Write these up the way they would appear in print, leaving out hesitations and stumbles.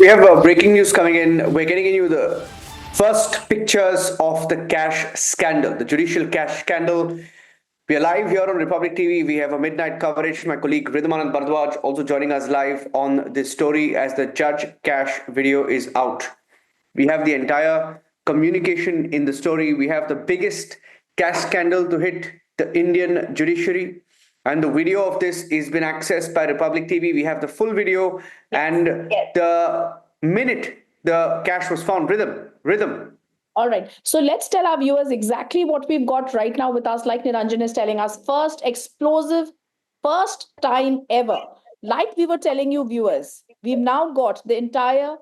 We have breaking news coming in. We're getting you the first pictures of the cash scandal, the judicial cash scandal. We are live here on Republic TV. We have a midnight coverage. My colleague Ridhamanand Bardwaj also joining us live on this story as the judge cash video is out. We have the entire communication in the story. We have the biggest cash scandal to hit the Indian judiciary. And the video of this is been accessed by Republic TV. We have the full video and the minute the cash was found. Rhythm. All right. So let's tell our viewers exactly what we've got right now with us. Like Niranjan is telling us, first explosive, first time ever. Like we were telling you, viewers, we've now got the entire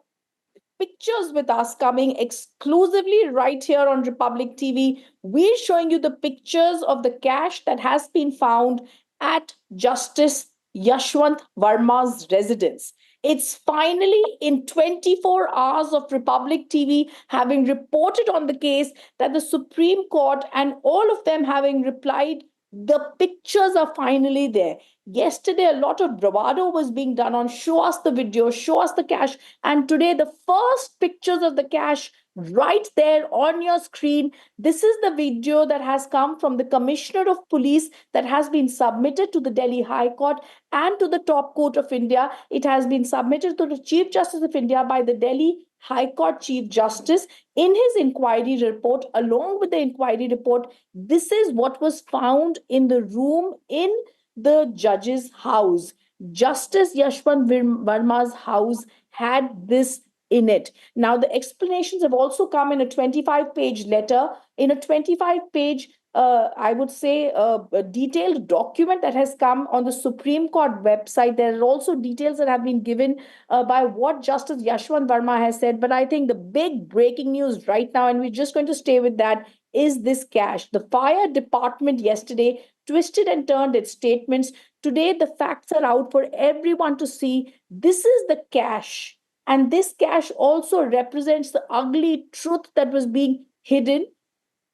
pictures with us coming exclusively right here on Republic TV. We're showing you the pictures of the cash that has been found at Justice Yashwant Varma's residence. It's finally in 24 hours of Republic TV having reported on the case that the Supreme Court and all of them having replied, the pictures are finally there. Yesterday, a lot of bravado was being done on show us the video, show us the cash. And today, the first pictures of the cash right there on your screen. This is the video that has come from the Commissioner of Police that has been submitted to the Delhi High Court and to the top court of India. It has been submitted to the Chief Justice of India by the Delhi High Court Chief Justice in his inquiry report. Along with the inquiry report, this is what was found in the room in the judge's house. Justice Yashwant Varma's house had this in it. Now, the explanations have also come in a 25-page letter, in a 25-page I would say a detailed document that has come on the Supreme Court website. There are also details that have been given by what Justice Yashwant Varma has said. But I think the big breaking news right now, and we're just going to stay with that, is this cash. The fire department yesterday twisted and turned its statements. Today, the facts are out for everyone to see. This is the cash. And this cash also represents the ugly truth that was being hidden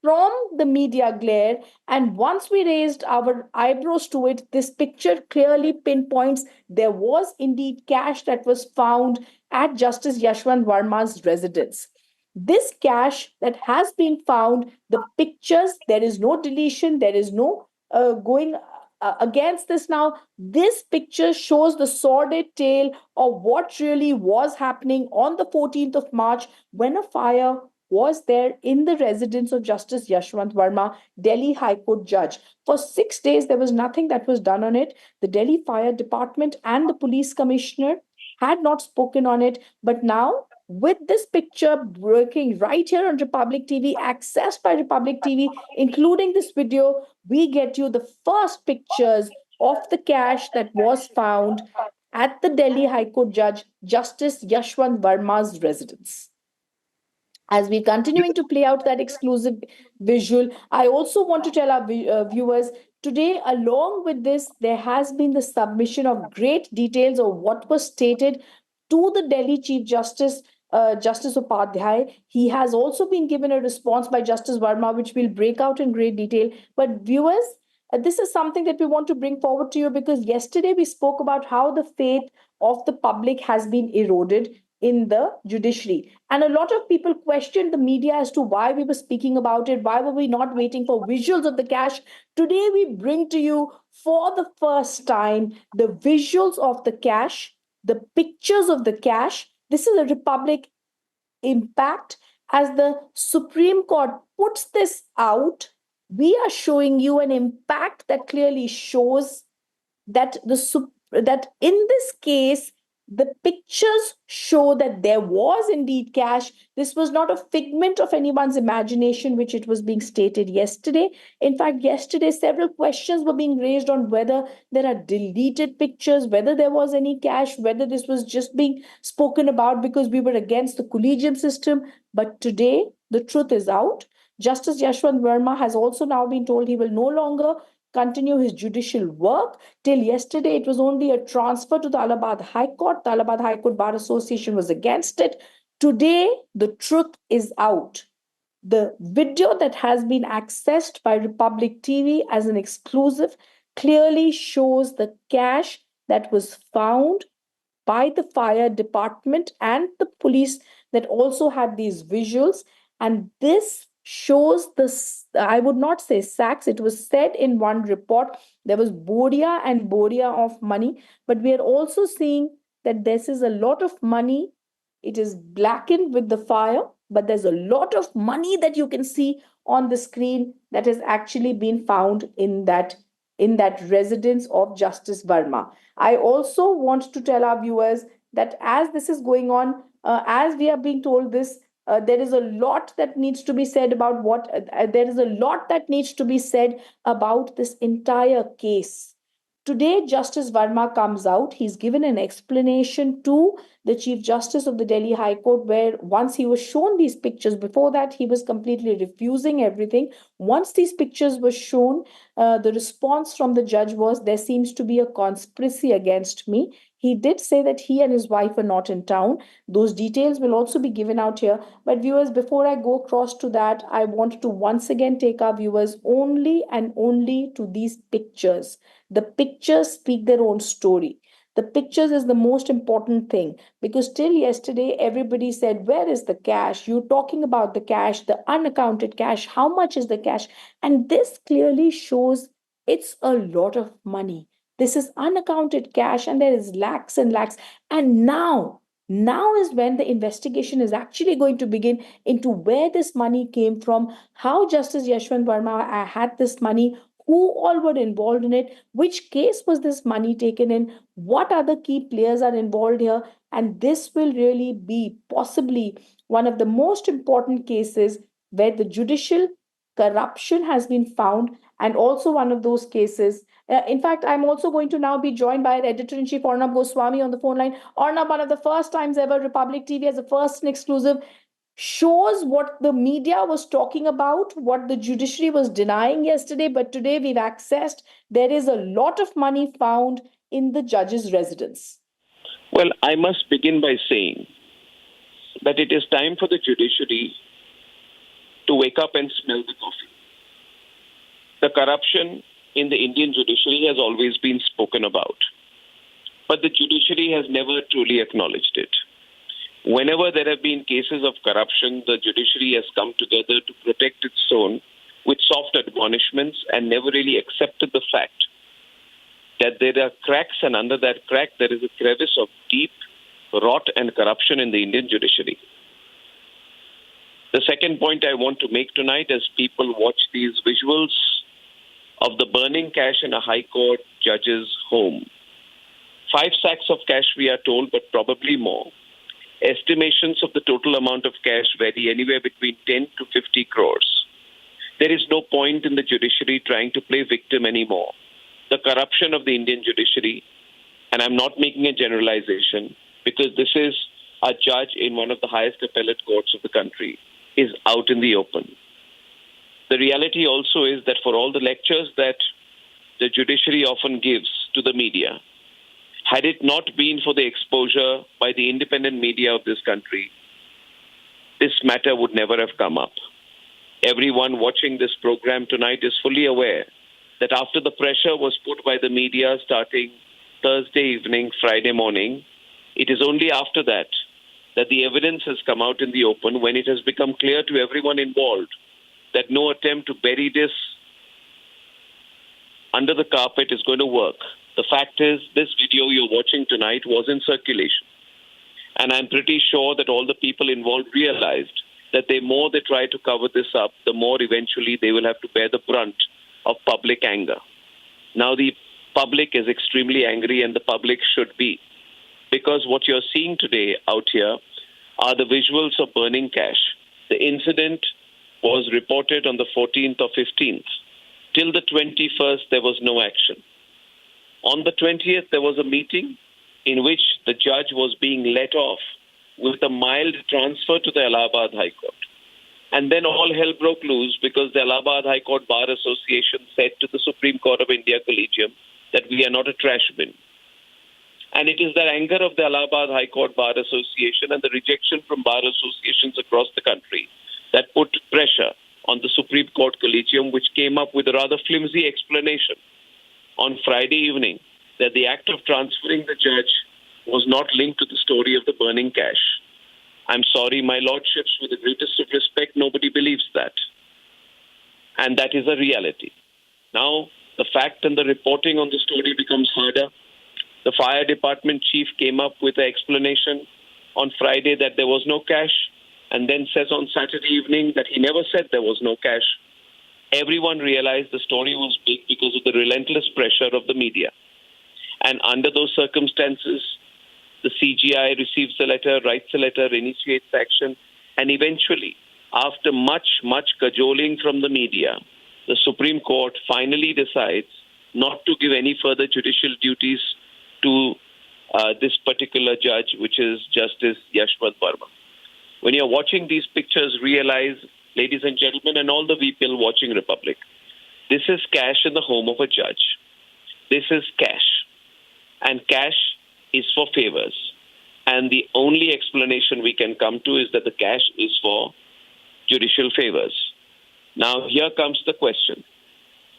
from the media glare. And once we raised our eyebrows to it, this picture clearly pinpoints there was indeed cash that was found at Justice Yashwant Varma's residence. This cash that has been found, the pictures, there is no deletion, there is no going against this now. This picture shows the sordid tale of what really was happening on the 14th of March when a fire was there in the residence of Justice Yashwant Varma, Delhi High Court judge. For 6 days, there was nothing that was done on it. The Delhi Fire Department and the police commissioner had not spoken on it. But now, with this picture working right here on Republic TV, accessed by Republic TV, including this video, we get you the first pictures of the cash that was found at the Delhi High Court judge, Justice Yashwant Varma's residence. As we're continuing to play out that exclusive visual, I also want to tell our viewers today, along with this, there has been the submission of great details of what was stated to the Delhi Chief Justice, Justice Upadhyay. He has also been given a response by Justice Varma, which we'll break out in great detail. But viewers, this is something that we want to bring forward to you because yesterday we spoke about how the faith of the public has been eroded in the judiciary. And a lot of people questioned the media as to why we were speaking about it. Why were we not waiting for visuals of the cash? Today, we bring to you for the first time the visuals of the cash, the pictures of the cash. This is a Republic impact. As the Supreme Court puts this out, we are showing you an impact that clearly shows that that in this case, the pictures show that there was indeed cash. This was not a figment of anyone's imagination, which it was being stated yesterday. In fact, yesterday, several questions were being raised on whether there are deleted pictures, whether there was any cash, whether this was just being spoken about because we were against the Collegium system. But today, the truth is out. Justice Yashwant Verma has also now been told he will no longer continue his judicial work. Till yesterday, it was only a transfer to the Allahabad High Court. The Allahabad High Court Bar Association was against it. Today, the truth is out. The video that has been accessed by Republic TV as an exclusive clearly shows the cash that was found by the fire department and the police that also had these visuals. And this shows this, I would not say sacks, it was said in one report there was boria and boria of money, but we are also seeing that this is a lot of money. It is blackened with the fire, but there's a lot of money that you can see on the screen that has actually been found in that residence of Justice Verma. I also want to tell our viewers that as this is going on, as we are being told this, there is a lot that needs to be said about there is a lot that needs to be said about this entire case. Today, Justice Verma comes out. He's given an explanation to the Chief Justice of the Delhi High Court, where once he was shown these pictures, before that, he was completely refusing everything. Once these pictures were shown, the response from the judge was, there seems to be a conspiracy against me. He did say that he and his wife are not in town. Those details will also be given out here. But viewers, before I go across to that, I want to once again take our viewers only and only to these pictures. The pictures speak their own story. The pictures is the most important thing, because till yesterday everybody said, where is the cash? You're talking about the cash, the unaccounted cash. How much is the cash? And this clearly shows it's a lot of money. This is unaccounted cash and there is lakhs and lakhs. And now is when the investigation is actually going to begin into where this money came from, how Justice Yashwant Varma had this money, who all were involved in it, which case was this money taken in, what other key players are involved here. And this will really be possibly one of the most important cases where the judicial corruption has been found, and also one of those cases. In fact, I'm also going to now be joined by editor-in-chief Arnab Goswami on the phone line. Arnab, one of the first times ever Republic TV as a first and exclusive shows what the media was talking about, what the judiciary was denying yesterday, but today we've accessed. There is a lot of money found in the judge's residence. Well, I must begin by saying that it is time for the judiciary to wake up and smell the coffee. The corruption in the Indian judiciary has always been spoken about, but the judiciary has never truly acknowledged it. Whenever there have been cases of corruption, the judiciary has come together to protect its own with soft admonishments and never really accepted the fact that there are cracks, and under that crack there is a crevice of deep rot and corruption in the Indian judiciary. The second point I want to make tonight, as people watch these visuals of the burning cash in a High Court judge's home. 5 sacks of cash, we are told, but probably more. Estimations of the total amount of cash vary anywhere between 10 to 50 crores. There is no point in the judiciary trying to play victim anymore. The corruption of the Indian judiciary, and I'm not making a generalization because this is a judge in one of the highest appellate courts of the country, is out in the open. The reality also is that for all the lectures that the judiciary often gives to the media, had it not been for the exposure by the independent media of this country, this matter would never have come up. Everyone watching this program tonight is fully aware that after the pressure was put by the media starting Thursday evening, Friday morning, it is only after that the evidence has come out in the open, when it has become clear to everyone involved that no attempt to bury this under the carpet is going to work. The fact is, this video you're watching tonight was in circulation. And I'm pretty sure that all the people involved realized that the more they try to cover this up, the more eventually they will have to bear the brunt of public anger. Now the public is extremely angry, and the public should be. Because what you're seeing today out here are the visuals of burning cash. The incident was reported on the 14th or 15th. Till the 21st, there was no action. On the 20th, there was a meeting in which the judge was being let off with a mild transfer to the Allahabad High Court. And then all hell broke loose because the Allahabad High Court Bar Association said to the Supreme Court of India Collegium that we are not a trash bin. And it is the anger of the Allahabad High Court Bar Association and the rejection from bar associations across the country that put pressure on the Supreme Court Collegium, which came up with a rather flimsy explanation on Friday evening that the act of transferring the judge was not linked to the story of the burning cash. I'm sorry, my lordships, with the greatest of respect, nobody believes that. And that is a reality. Now, the fact and the reporting on the story becomes harder. The fire department chief came up with an explanation on Friday that there was no cash, and then says on Saturday evening that he never said there was no cash. Everyone realized the story was big because of the relentless pressure of the media. And under those circumstances, the CGI receives a letter, writes a letter, initiates action, and eventually, after much cajoling from the media, the Supreme Court finally decides not to give any further judicial duties to this particular judge, which is Justice Yashwant Varma. When you're watching these pictures, realize, ladies and gentlemen, and all the people watching Republic, this is cash in the home of a judge. This is cash. And cash is for favors. And the only explanation we can come to is that the cash is for judicial favors. Now, here comes the question.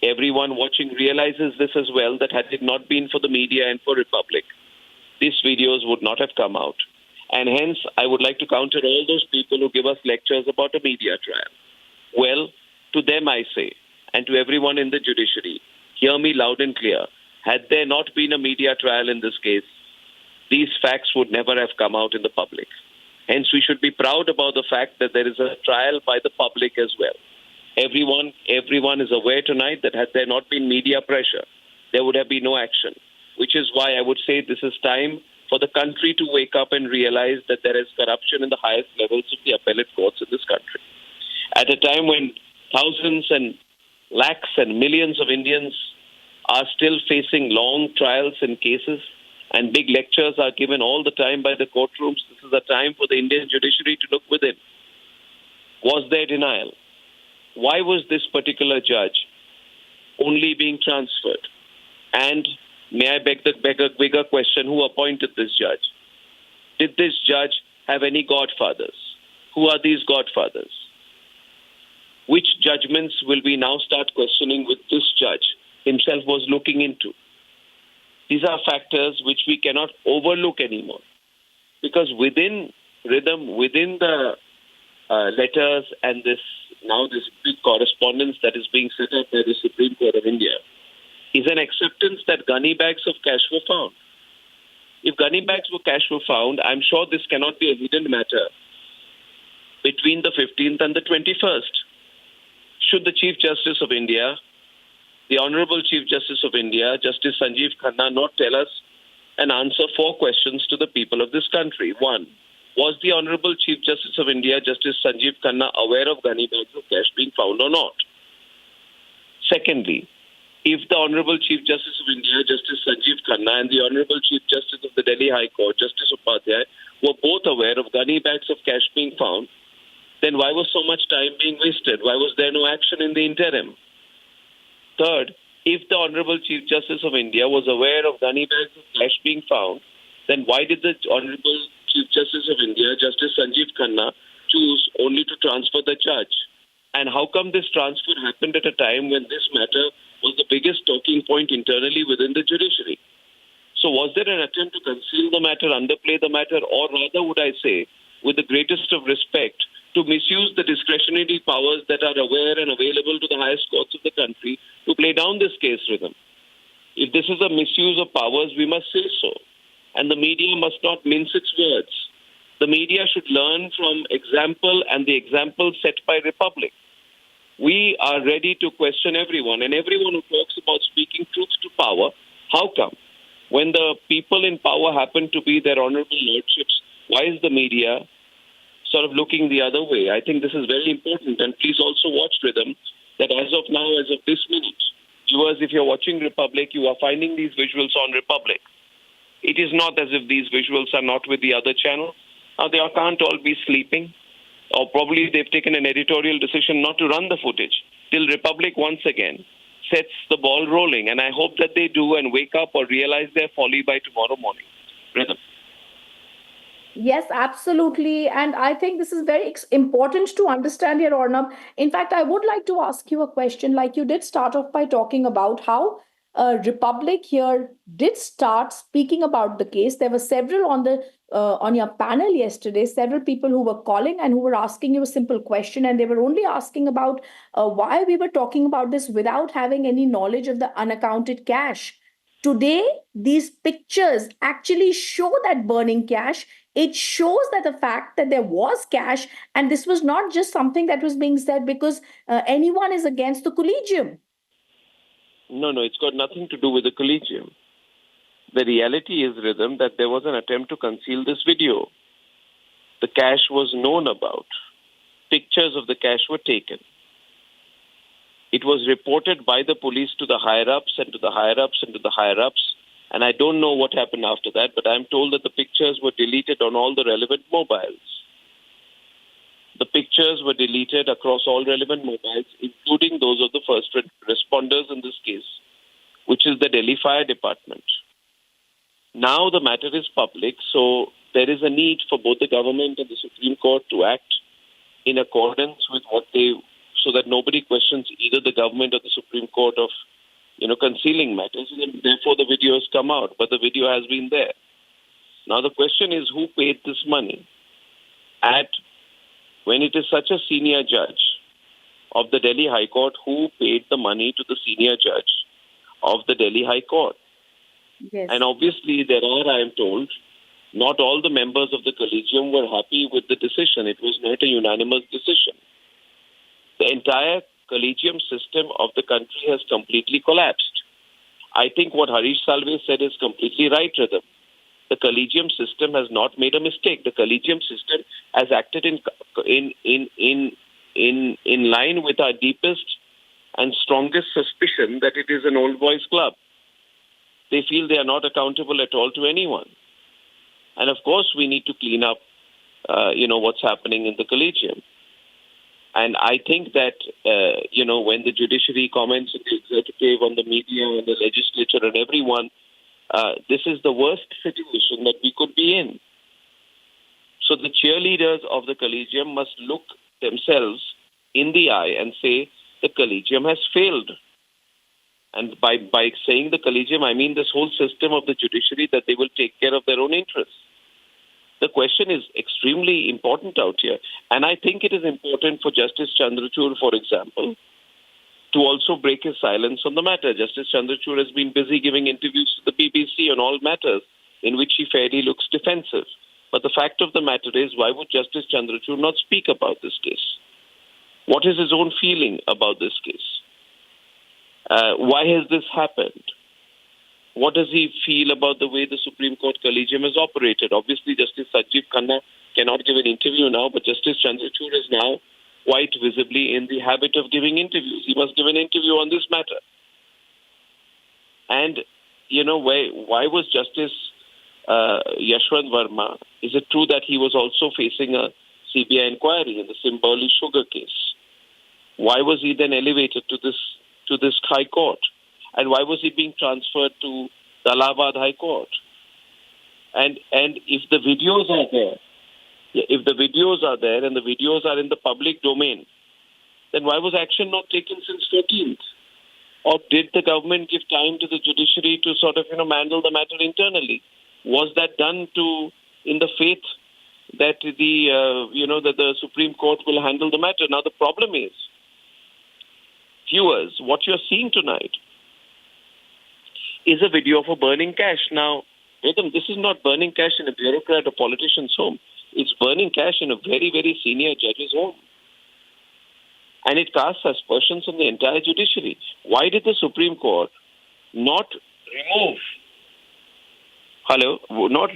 Everyone watching realizes this as well, that had it not been for the media and for Republic, these videos would not have come out. And hence, I would like to counter all those people who give us lectures about a media trial. Well, to them I say, and to everyone in the judiciary, hear me loud and clear. Had there not been a media trial in this case, these facts would never have come out in the public. Hence, we should be proud about the fact that there is a trial by the public as well. Everyone is aware tonight that had there not been media pressure, there would have been no action, which is why I would say this is time for the country to wake up and realize that there is corruption in the highest levels of the appellate courts in this country. At a time when thousands and lakhs and millions of Indians are still facing long trials and cases, and big lectures are given all the time by the courtrooms, this is a time for the Indian judiciary to look within. Was there denial? Why was this particular judge only being transferred? And may I beg a bigger question, who appointed this judge? Did this judge have any godfathers? Who are these godfathers? Which judgments will we now start questioning with this judge himself was looking into? These are factors which we cannot overlook anymore. Because within rhythm, within the letters and this big correspondence that is being set up by the Supreme Court of India, is an acceptance that gunny bags of cash were found. If gunny bags of cash were found, I'm sure this cannot be a hidden matter between the 15th and the 21st. Should the Chief Justice of India, the Honorable Chief Justice of India, Justice Sanjeev Khanna, not tell us and answer 4 questions to the people of this country? 1. Was the Honorable Chief Justice of India, Justice Sanjeev Khanna, aware of gunny bags of cash being found or not? Secondly, if the Honorable Chief Justice of India, Justice Sanjeev Khanna, and the Honorable Chief Justice of the Delhi High Court, Justice Upadhyay, were both aware of gunny bags of cash being found, then why was so much time being wasted? Why was there no action in the interim? Third, if the Honorable Chief Justice of India was aware of gunny bags of cash being found, then why did the Honorable Chief Justice of India, Justice Sanjeev Khanna, choose only to transfer the judge? And how come this transfer happened at a time when this matter was the biggest talking point internally within the judiciary? So was there an attempt to conceal the matter, underplay the matter, or rather would I say, with the greatest of respect, to misuse the discretionary powers that are aware and available to the highest courts of the country to play down this case rhythm? If this is a misuse of powers, we must say so. And the media must not mince its words. The media should learn from example and the example set by Republic. We are ready to question everyone, and everyone who talks about speaking truth to power. How come? When the people in power happen to be their honorable lordships, why is the media sort of looking the other way? I think this is very important, and please also watch Rhythm, that as of now, as of this minute, viewers, if you're watching Republic, you are finding these visuals on Republic. It is not as if these visuals are not with the other channel. Now, they can't all be sleeping, or probably they've taken an editorial decision not to run the footage till Republic once again sets the ball rolling. And I hope that they do and wake up or realize their folly by tomorrow morning. Rhythm. Yes, absolutely. And I think this is very important to understand here, Arnab. In fact, I would like to ask you a question. Like you did start off by talking about how Republic here did start speaking about the case. There were several on your panel yesterday, several people who were calling and who were asking you a simple question, and they were only asking about why we were talking about this without having any knowledge of the unaccounted cash. Today, these pictures actually show that burning cash. It shows that the fact that there was cash, and this was not just something that was being said because anyone is against the Collegium. No, it's got nothing to do with the Collegium. The reality is, Rhythm, that there was an attempt to conceal this video. The cash was known about. Pictures of the cash were taken. It was reported by the police to the higher-ups and to the higher-ups and to the higher-ups. And I don't know what happened after that, but I'm told that the pictures were deleted on all the relevant mobiles. The pictures were deleted across all relevant mobiles, including those of the first responders in this case, which is the Delhi Fire Department. Now the matter is public, so there is a need for both the government and the Supreme Court to act in accordance with what they, so that nobody questions either the government or the Supreme Court of, concealing matters. And therefore, the video has come out, but the video has been there. Now the question is, who paid this money? When it is such a senior judge of the Delhi High Court, who paid the money to the senior judge of the Delhi High Court? Yes. And obviously there are, I am told, not all the members of the Collegium were happy with the decision. It was not a unanimous decision. The entire Collegium system of the country has completely collapsed. I think what Harish Salve said is completely right, Rhythm. The Collegium system has not made a mistake. The Collegium system has acted in line with our deepest and strongest suspicion that it is an old boys club. They feel they are not accountable at all to anyone. And of course, we need to clean up, what's happening in the Collegium. And I think that, when the judiciary comments in the executive, on the media, on the legislature and everyone, this is the worst situation that we could be in. So the cheerleaders of the Collegium must look themselves in the eye and say, the Collegium has failed. And by saying the Collegium, I mean this whole system of the judiciary, that they will take care of their own interests. The question is extremely important out here. And I think it is important for Justice Chandrachud, for example, to also break his silence on the matter. Justice Chandrachud has been busy giving interviews to the BBC on all matters in which he fairly looks defensive. But the fact of the matter is, why would Justice Chandrachud not speak about this case? What is his own feeling about this case? Why has this happened? What does he feel about the way the Supreme Court Collegium has operated? Obviously, Justice Sanjeev Khanna cannot give an interview now, but Justice Chandrachud is now quite visibly in the habit of giving interviews. He must give an interview on this matter. And, why was Justice Yashwant Varma? Is it true that he was also facing a CBI inquiry in the Simboli sugar case? Why was he then elevated to this High Court? And why was he being transferred to the Allahabad High Court? And if the videos are there, and the videos are in the public domain, then why was action not taken since 14th? Or did the government give time to the judiciary to sort of, handle the matter internally? Was that done in the faith that that the Supreme Court will handle the matter? Now the problem is, viewers, what you're seeing tonight is a video of a burning cash. Now, Vedam, this is not burning cash in a bureaucrat or politician's home. It's burning cash in a very, very senior judge's home. And it casts aspersions on the entire judiciary. Why did the Supreme Court not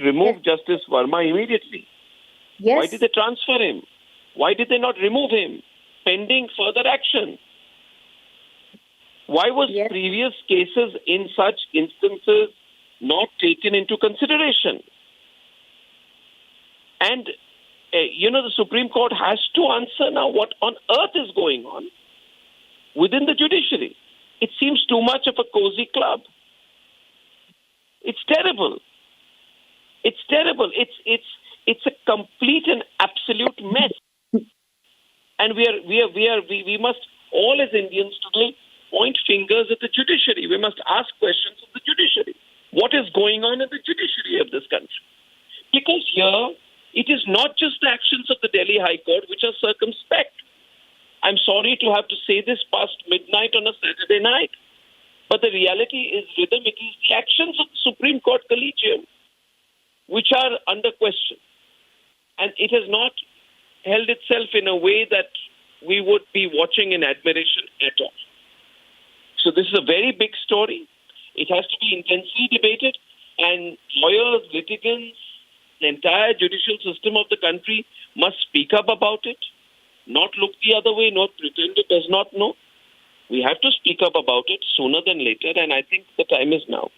remove Justice Varma immediately? Yes. Why did they transfer him? Why did they not remove him pending further action? Why was previous cases in such instances not taken into consideration? And, the Supreme Court has to answer now what on earth is going on within the judiciary. It seems too much of a cozy club. It's terrible. It's terrible. It's a complete and absolute mess. And we must all as Indians today point fingers at the judiciary. We must ask questions of the judiciary. What is going on in the judiciary of this country? Because here, it is not just the actions of the Delhi High Court which are circumspect. I'm sorry to have to say this past midnight on a Saturday night, but the reality is, Rhythm, it is the actions of the Supreme Court Collegium which are under question. And it has not held itself in a way that we would be watching in admiration at all. So this is a very big story. It has to be intensely debated, and lawyers, litigants, the entire judicial system of the country must speak up about it, not look the other way, not pretend it does not know. We have to speak up about it sooner than later, and I think the time is now.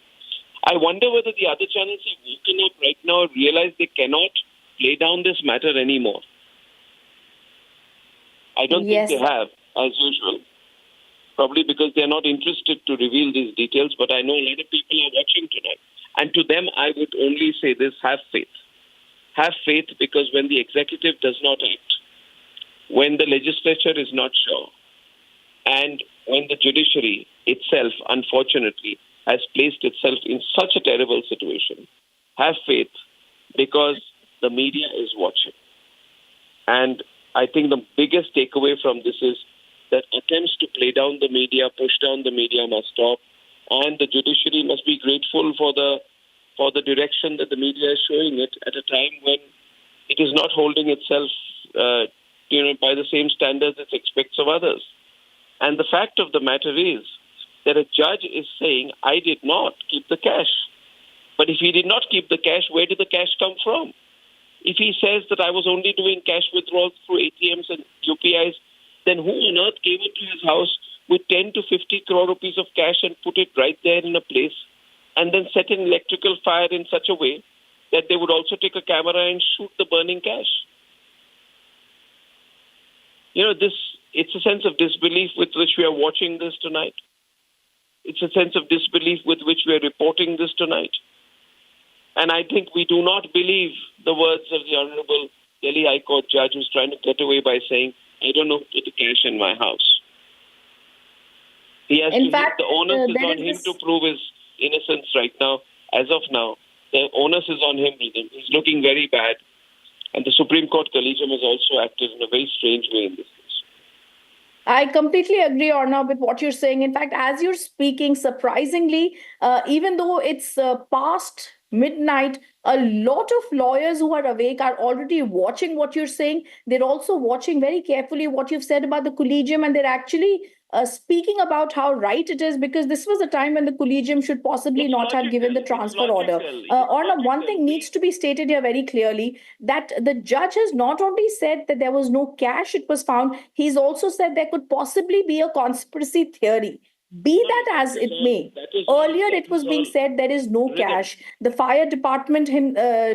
I wonder whether the other channels have woken up right now and realize they cannot play down this matter anymore. I don't Yes. think they have, as usual. Probably because they're not interested to reveal these details, but I know a lot of people are watching tonight. And to them, I would only say this: have faith. Have faith, because when the executive does not act, when the legislature is not sure, and when the judiciary itself, unfortunately, has placed itself in such a terrible situation, have faith, because the media is watching. And I think the biggest takeaway from this is that attempts to play down the media, push down the media must stop, and the judiciary must be grateful for the direction that the media is showing it at a time when it is not holding itself by the same standards it expects of others. And the fact of the matter is that a judge is saying, I did not keep the cash. But if he did not keep the cash, where did the cash come from? If he says that I was only doing cash withdrawals through ATMs and UPIs, then who on earth came into his house with 10 to 50 crore rupees of cash and put it right there in a place, and then set an electrical fire in such a way that they would also take a camera and shoot the burning cash? It's a sense of disbelief with which we are watching this tonight. It's a sense of disbelief with which we are reporting this tonight. And I think we do not believe the words of the Honorable Delhi High Court judge who's trying to get away by saying, I don't know, put the cash in my house. He has In fact, the onus is there on is him this- to prove his innocence right now. As of now, the onus is on him. He's looking very bad. And the Supreme Court Collegium has also acted in a very strange way in this case. I completely agree, Arnab, with what you're saying. In fact, as you're speaking, surprisingly, even though it's past midnight, a lot of lawyers who are awake are already watching what you're saying. They're also watching very carefully what you've said about the Collegium, and they're actually speaking about how right it is, because this was a time when the Collegium should possibly It's not have given the logical. It's transfer order. logical. It's Arnab, one logical. thing needs to be stated here very clearly, that the judge has not only said that there was no cash it was found, he's also said there could possibly be a conspiracy theory. Be No, that as that is it all- may. that is all- Earlier, that it was is being all said there is no Rhythm. cash. The fire department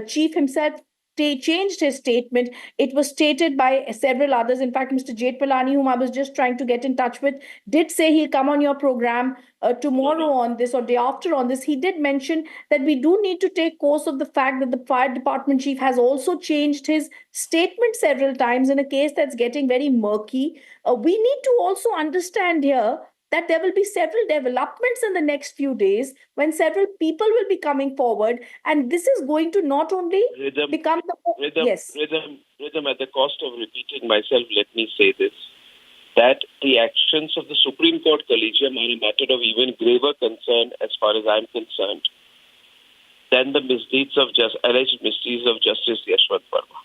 chief himself changed his statement. It was stated by several others. In fact, Mr. Jait Pilani, whom I was just trying to get in touch with, did say he'll come on your program tomorrow on this or day after on this. He did mention that we do need to take course of the fact that the fire department chief has also changed his statement several times in a case that's getting very murky. We need to also understand here that there will be several developments in the next few days when several people will be coming forward, and this is going to not only Rhythm, become the yes. Rhythm, at the cost of repeating myself, let me say this, that the actions of the Supreme Court Collegium are a matter of even graver concern as far as I'm concerned than the alleged misdeeds of Justice Yashwant Varma.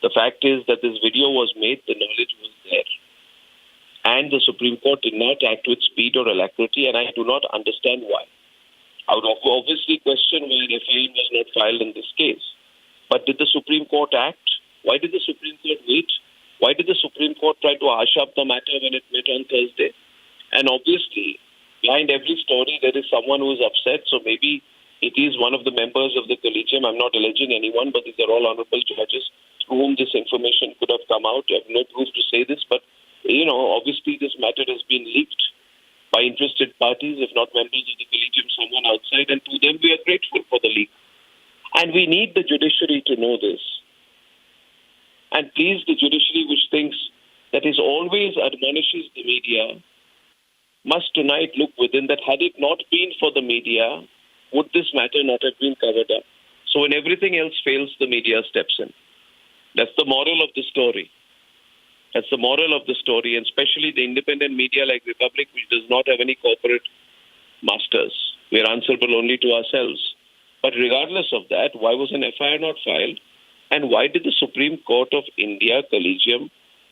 The fact is that this video was made, the knowledge was there. And the Supreme Court did not act with speed or alacrity, and I do not understand why. I would obviously question why an FIR was not filed in this case. But did the Supreme Court act? Why did the Supreme Court wait? Why did the Supreme Court try to hush up the matter when it met on Thursday? And obviously, behind every story, there is someone who is upset. So maybe it is one of the members of the Collegium. I'm not alleging anyone, but these are all honorable judges through whom this information could have come out. I have no proof to say this, but obviously this matter has been leaked by interested parties, if not members of the Collegium, someone outside, and to them we are grateful for the leak. And we need the judiciary to know this. And please, the judiciary, which thinks that is always admonishes the media must tonight look within that. Had it not been for the media, would this matter not have been covered up? So when everything else fails, the media steps in. That's the moral of the story. That's the moral of the story, and especially the independent media like Republic, which does not have any corporate masters. We are answerable only to ourselves. But regardless of that, why was an FIR not filed? And why did the Supreme Court of India, Collegium,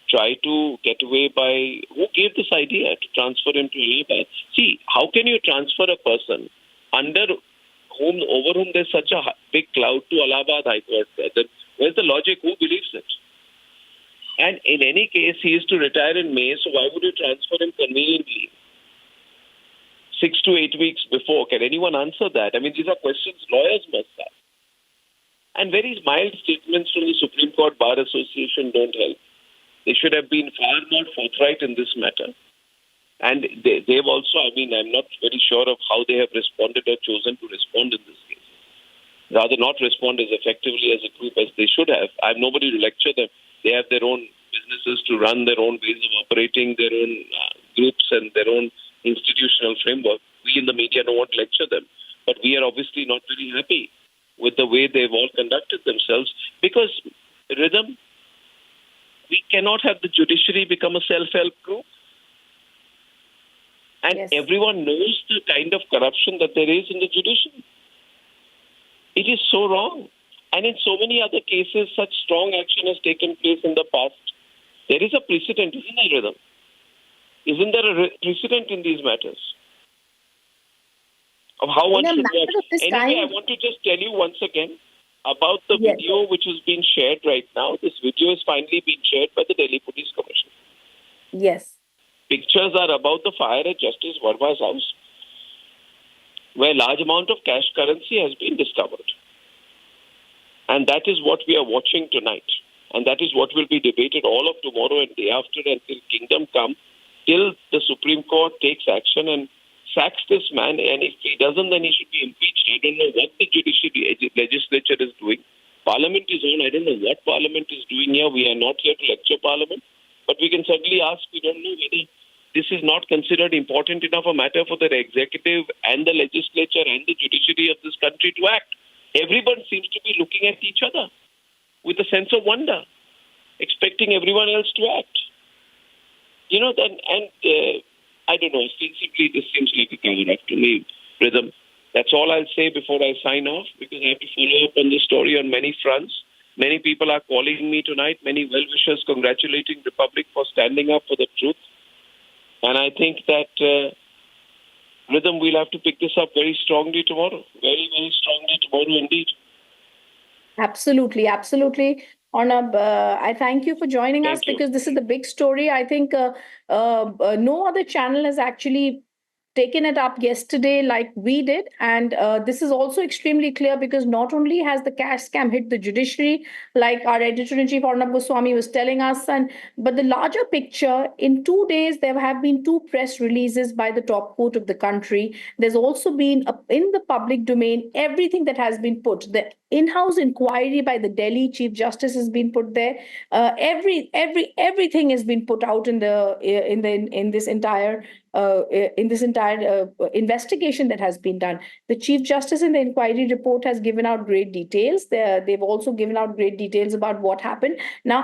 try to get away by... Who gave this idea to transfer him to Allahabad? See, how can you transfer a person over whom there's such a big cloud to Allahabad High Court? Where's the logic? Who believes it? And in any case, he is to retire in May, so why would you transfer him conveniently 6 to 8 weeks before? Can anyone answer that? I mean, these are questions lawyers must have. And very mild statements from the Supreme Court Bar Association don't help. They should have been far more forthright in this matter. And they've also, I mean, I'm not very sure of how they have responded or chosen to respond in this case. Rather not respond as effectively as a group as they should have. I have nobody to lecture them. They have their own businesses to run, their own ways of operating, their own groups and their own institutional framework. We in the media don't want to lecture them. But we are obviously not very happy with the way they've all conducted themselves, because, Rhythm, we cannot have the judiciary become a self-help group. And Yes. everyone knows the kind of corruption that there is in the judiciary. It is so wrong. And in so many other cases, such strong action has taken place in the past. There is a precedent, isn't there, Rhythm? Isn't there a precedent in these matters? Of how one In a should matter work. of this Anyway, time- I want to just tell you once again about the Yes. video which has been shared right now. This video has finally been shared by the Delhi Police Commissioner. Yes. Pictures are about the fire at Justice Varma's house, where a large amount of cash currency has been discovered. And that is what we are watching tonight. And that is what will be debated all of tomorrow and day after until kingdom come, till the Supreme Court takes action and sacks this man. And if he doesn't, then he should be impeached. I don't know what the judiciary legislature is doing. Parliament is on. I don't know what Parliament is doing here. We are not here to lecture Parliament. But we can certainly ask, we don't know whether this is not considered important enough a matter for the executive and the legislature and the judiciary of this country to act. Everyone seems to be looking at each other with a sense of wonder, expecting everyone else to act. You know, I don't know, ostensibly this seems like a cover-up to me, Rhythm. That's all I'll say before I sign off, because I have to follow up on this story on many fronts. Many people are calling me tonight, many well-wishers congratulating Republic for standing up for the truth. And I think that, Rhythm, we'll have to pick this up very strongly tomorrow. Very, very strongly tomorrow indeed. Absolutely, absolutely. Arnab, I thank you for joining us, Thank you. because this is the big story. I think no other channel has actually taken it up yesterday like we did. And this is also extremely clear, because not only has the cash scam hit the judiciary, like our editor-in-chief Arnab Goswami was telling us, but the larger picture, in 2 days, there have been 2 press releases by the top court of the country. There's also been, in the public domain, everything that has been put. The in-house inquiry by the Delhi Chief Justice has been put there. Everything has been put out in this entire investigation that has been done. The Chief Justice in the inquiry report has given out great details. They've also given out great details about what happened. Now,